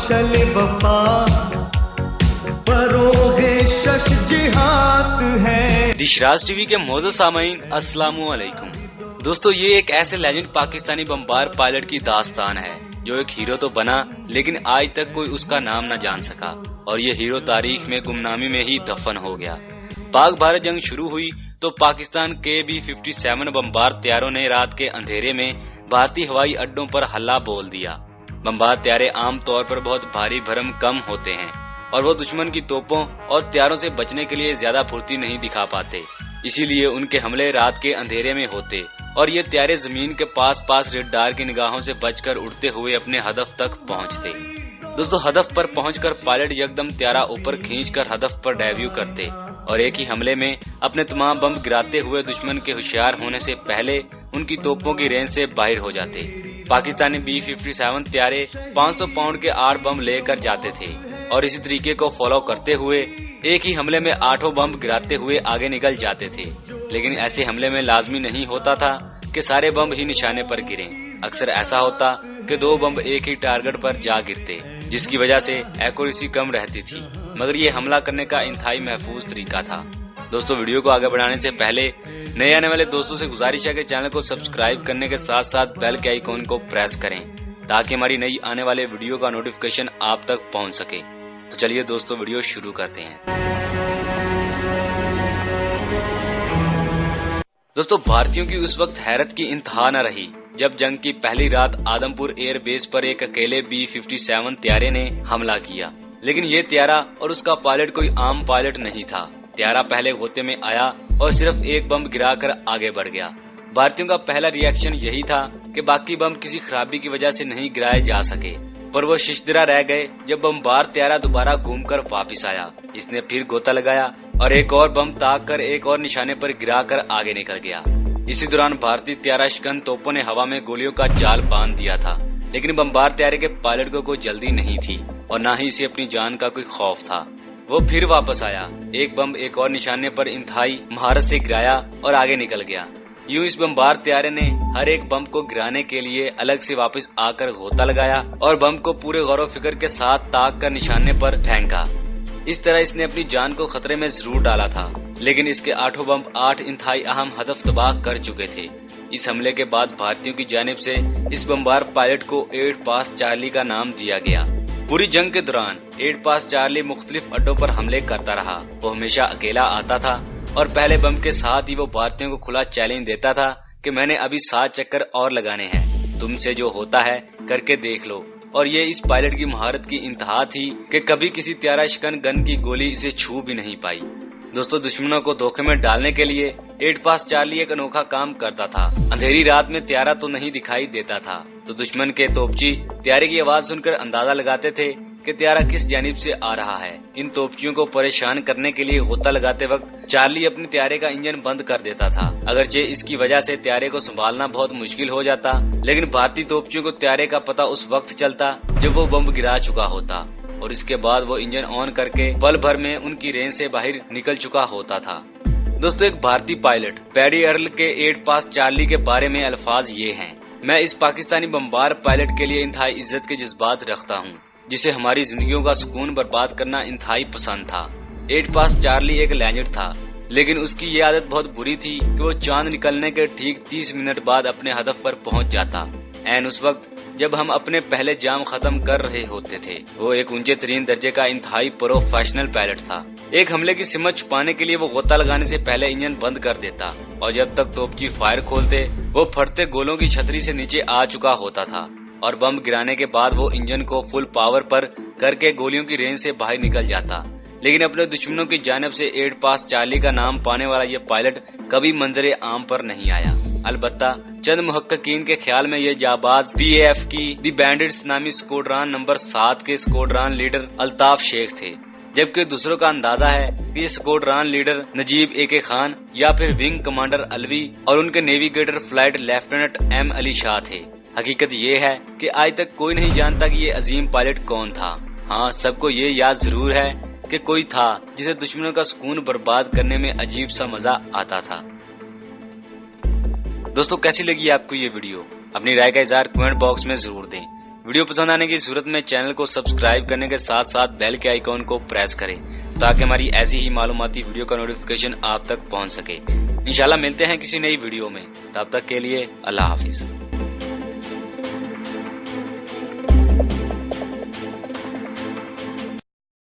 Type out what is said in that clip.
मशल वफा बरोगे शश जिहाद है। दिशराज टीवी के मौजूद सामीन अस्सलामु अलैकुम। दोस्तों, ये एक ऐसे लेजेंड पाकिस्तानी बमबार पायलट की दास्तान है जो एक हीरो तो बना लेकिन आज तक कोई उसका नाम न जान सका और ये हीरो तारीख में गुमनामी में ही दफन हो गया। पाक भारत जंग शुरू हुई तो पाकिस्तान के B-57 बमबार तैयारों ने रात के अंधेरे में भारतीय हवाई अड्डों पर हल्ला बोल दिया। बमबार तैयारे आम तौर पर बहुत भारी भरम कम होते हैं और वो दुश्मन की तोपों और तैयारों से बचने के लिए ज्यादा फुर्ती नहीं दिखा पाते, इसीलिए उनके हमले रात के अंधेरे में होते और ये तैयारे जमीन के पास पास रेडार की निगाहों से बचकर उड़ते हुए अपने हदफ तक पहुंचते। दोस्तों, हदफ पर पहुंचकर पायलट यकदम तैयारा ऊपर खींचकर हदफ पर डेब्यू करते और एक ही हमले में अपने तमाम बम गिराते हुए दुश्मन के होशियार होने से पहले उनकी तोपों की रेंज से बाहर हो जाते। पाकिस्तानी B-57 तैयारे 500 पाउंड के 8 बम लेकर जाते थे और इसी तरीके को फॉलो करते हुए एक ही हमले में 8 बम गिराते हुए आगे निकल जाते थे। लेकिन ऐसे हमले में लाजमी नहीं होता था कि सारे बम ही निशाने पर गिरें। अक्सर ऐसा होता कि 2 बम एक ही टारगेट पर जा गिरते, जिसकी वजह से एक्यूरेसी कम रहती थी, मगर ये हमला करने का इंतहाई महफूज तरीका था। दोस्तों, वीडियो को आगे बढ़ाने से पहले नए आने वाले दोस्तों से गुजारिश है कि चैनल को सब्सक्राइब करने के साथ साथ बेल के आइकॉन को प्रेस करें ताकि हमारी नई आने वाले वीडियो का नोटिफिकेशन आप तक पहुंच सके। तो चलिए दोस्तों, वीडियो शुरू करते हैं। दोस्तों, भारतीयों की उस वक्त हैरत की इंतहा न रही जब जंग की पहली रात आदमपुर एयर बेस पर एक अकेले B-57 तैयारे ने हमला किया। लेकिन ये तैयारा और उसका पायलट कोई आम पायलट नहीं था। तैयारा पहले गोते में आया और सिर्फ एक बम गिराकर आगे बढ़ गया। भारतीयों का पहला रिएक्शन यही था कि बाकी बम किसी खराबी की वजह से नहीं गिराए जा सके, पर वो शिशदरा रह गए जब बमबार तैयारा दोबारा घूमकर वापिस आया। इसने फिर गोता लगाया और एक और बम ताक कर एक और निशाने पर गिराकर आगे निकल गया। इसी दौरान भारतीय तैयारा शिकन तोपों ने हवा में गोलियों का जाल बांध दिया था, लेकिन बमबार तैयारे के पायलट को कोई जल्दी नहीं थी और न ही इसे अपनी जान का कोई खौफ था। वो फिर वापस आया, एक बम एक और निशाने पर इंतहाई महारत से गिराया और आगे निकल गया। यूं इस बमबार तैयारे ने हर एक बम को गिराने के लिए अलग से वापस आकर गोता लगाया और बम को पूरे गौर फिक्र के साथ ताक कर निशाने पर फेंका। इस तरह इसने अपनी जान को खतरे में जरूर डाला था, लेकिन इसके 8 बम 8 इंतहाई अहम हदफ तबाह कर चुके थे। इस हमले के बाद भारतीयों की जानिब से इस बमबार पायलट को 8 पास चार्ली का नाम दिया गया। पूरी जंग के दौरान 8 पास चार्ली मुख्तलिफ अड्डों पर हमले करता रहा। वो हमेशा अकेला आता था और पहले बम के साथ ही वो भारतीयों को खुला चैलेंज देता था कि मैंने अभी 7 चक्कर और लगाने हैं, तुमसे जो होता है करके देख लो। और ये इस पायलट की महारत की इंतहा थी कि कभी किसी तैयारा शिकन गन की गोली इसे छू भी नहीं पाई। दोस्तों, दुश्मनों को धोखे में डालने के लिए 8 पास चार्ली एक अनोखा काम करता था। अंधेरी रात में तैयारा तो नहीं दिखाई देता था, तो दुश्मन के तोपची तैयारे की आवाज सुनकर अंदाजा लगाते थे कि तैयारा किस जानिब से आ रहा है। इन तोपचियों को परेशान करने के लिए गोता लगाते वक्त चार्ली अपने तैयारे का इंजन बंद कर देता था। अगरचे इसकी वजह से तैयारे को संभालना बहुत मुश्किल हो जाता, लेकिन भारतीय तोपचियों को तैयारे का पता उस वक्त चलता जब वो बम गिरा चुका होता और इसके बाद वो इंजन ऑन करके पल भर में उनकी रेंज से बाहर निकल चुका होता था। दोस्तों, एक भारतीय पायलट पैडी अर्ल के 8 पास चार्ली के बारे में अल्फाज ये हैं। मैं इस पाकिस्तानी बमबार पायलट के लिए इंतहाई इज्जत के जज्बात रखता हूँ, जिसे हमारी जिंदगियों का सुकून बर्बाद करना इंतहाई पसंद था। 8 पास चार्ली एक लेजेंड था, लेकिन उसकी ये आदत बहुत बुरी थी कि वो चांद निकलने के ठीक 30 मिनट बाद अपने हदफ पर पहुंच जाता, ऐन उस वक्त जब हम अपने पहले जाम खत्म कर रहे होते थे। वो एक ऊंचे तरीन दर्जे का इंतहाई प्रोफेशनल पायलट था। एक हमले की सिमत छुपाने के लिए वो गोता लगाने से पहले इंजन बंद कर देता और जब तक तोपची फायर खोलते वो फटते गोलों की छतरी से नीचे आ चुका होता था और बम गिराने के बाद वो इंजन को फुल पावर पर करके गोलियों की रेंज से बाहर निकल जाता। लेकिन अपने दुश्मनों की जानिब से 8 पास चार्ली का नाम पाने वाला ये पायलट कभी मंजरे आम पर नहीं आया। अलबत्ता चंद मुहक्किकीन के ख्याल में ये जाबाज BAF की दी बैंडिट्स नामी स्क्वाड्रन नंबर 7 के स्क्वाड्रन लीडर अल्ताफ शेख थे, जबकि दूसरों का अंदाजा है कि ये squadron leader Najeeb AK Khan या फिर विंग कमांडर अलवी और उनके navigator flight lieutenant M Ali Shah थे। हकीकत ये है कि आज तक कोई नहीं जानता कि ये अजीम पायलट कौन था। हाँ, सबको ये याद जरूर है कि कोई था जिसे दुश्मनों का सुकून बर्बाद करने में अजीब सा मजा आता था। दोस्तों, कैसी लगी आपको ये वीडियो? अपनी राय का इज़हार कमेंट बॉक्स में जरूर दें। वीडियो पसंद आने की सूरत में चैनल को सब्सक्राइब करने के साथ साथ बेल के आइकॉन को प्रेस करें ताकि हमारी ऐसी ही मालूमाती वीडियो का नोटिफिकेशन आप तक पहुंच सके। इंशाल्लाह मिलते हैं किसी नई वीडियो में, तब तक के लिए अल्लाह हाफिज।